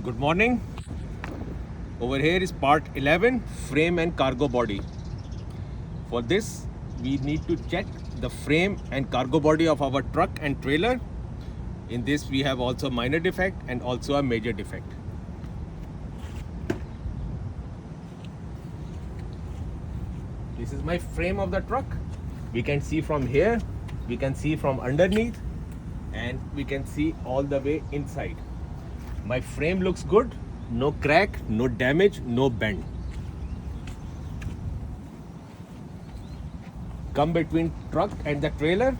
Good morning. Over here is part 11, frame and cargo body. For this, we need to check the frame and cargo body of our truck and trailer. In this, we have also minor defect and also a major defect. This is my frame of the truck. We can see from here, we can see from underneath, and we can see all the way inside. My frame looks good, no crack, no damage, no bend. Come between truck and the trailer.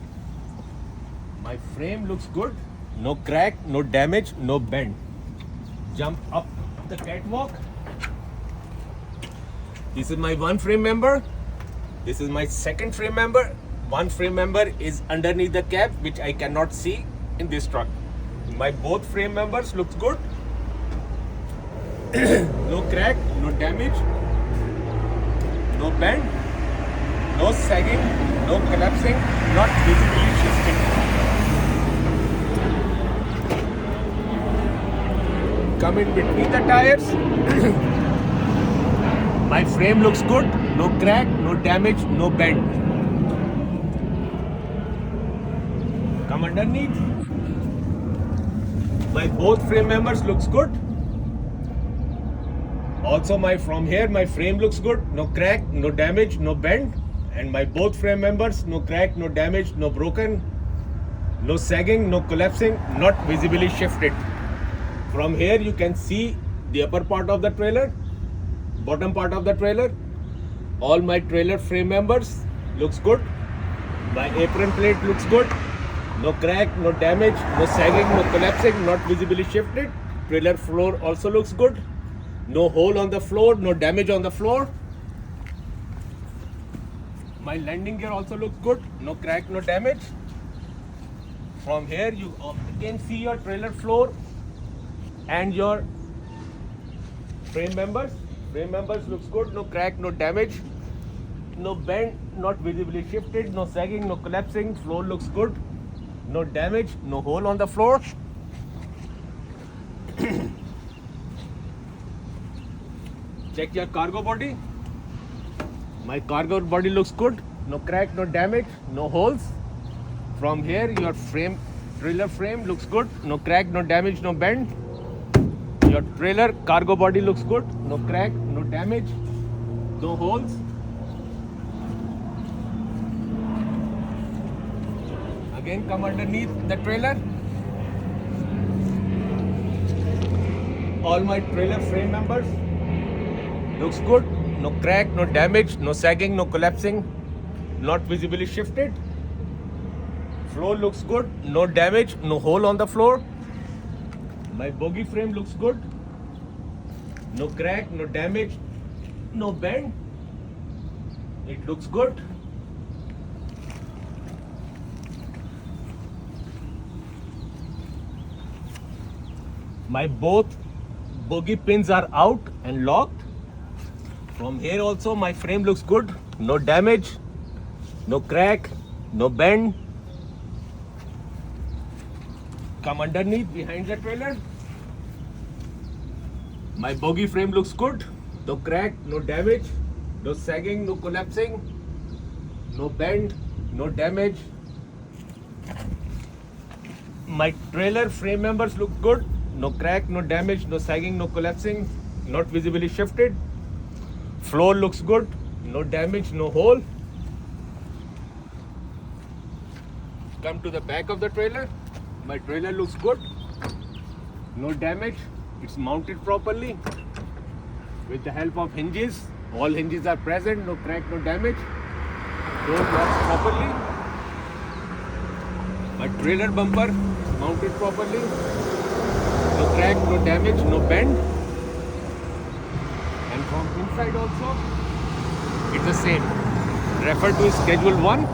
My frame looks good, no crack, no damage, no bend. Jump up the catwalk. This is my one frame member. This is my second frame member. One frame member is underneath the cab, which I cannot see in this truck. My both frame members looks good. No crack, no damage, no bend, no sagging, no collapsing, not visibly shifting. Come in between the tires. My frame looks good, no crack, no damage, no bend. Come underneath. My both frame members looks good. Also from here my frame looks good, no crack, no damage, no bend, and my both frame members, no crack, no damage, no broken, no sagging, no collapsing, not visibly shifted. From here you can see the upper part of the trailer, bottom part of the trailer. All my trailer frame members looks good. My apron plate looks good. No crack, no damage, no sagging, no collapsing, not visibly shifted. Trailer floor also looks good. No hole on the floor, no damage on the floor. My landing gear also looks good. No crack, no damage. From here you can see your trailer floor and your frame members. Frame members looks good. No crack, no damage. No bend, not visibly shifted. No sagging, no collapsing. Floor looks good. No damage, no hole on the floor. Check your cargo body. My cargo body looks good. No crack, no damage, no holes. From here, your trailer frame looks good. No crack, no damage, no bend. Your trailer cargo body looks good. No crack, no damage, no holes. Again, come underneath the trailer. All my trailer frame members looks good. No crack, no damage, no sagging, no collapsing, not visibly shifted. Floor looks good. No damage, no hole on the floor. My bogie frame looks good. No crack, no damage, no bend. It looks good. My both bogie pins are out and locked. From here also my frame looks good. No damage, no crack, no bend. Come underneath behind the trailer. My bogie frame looks good. No crack, no damage, no sagging, no collapsing, no bend, no damage. My trailer frame members look good. No crack, no damage, no sagging, no collapsing, not visibly shifted. Floor looks good. No damage, no hole. Come to the back of the trailer. My trailer looks good. No damage. It's mounted properly with the help of hinges. All hinges are present. No crack, no damage. Door locks properly. My trailer bumper is mounted properly. No crack, no damage, no bend. And from inside also, it's the same. Refer to Schedule 1.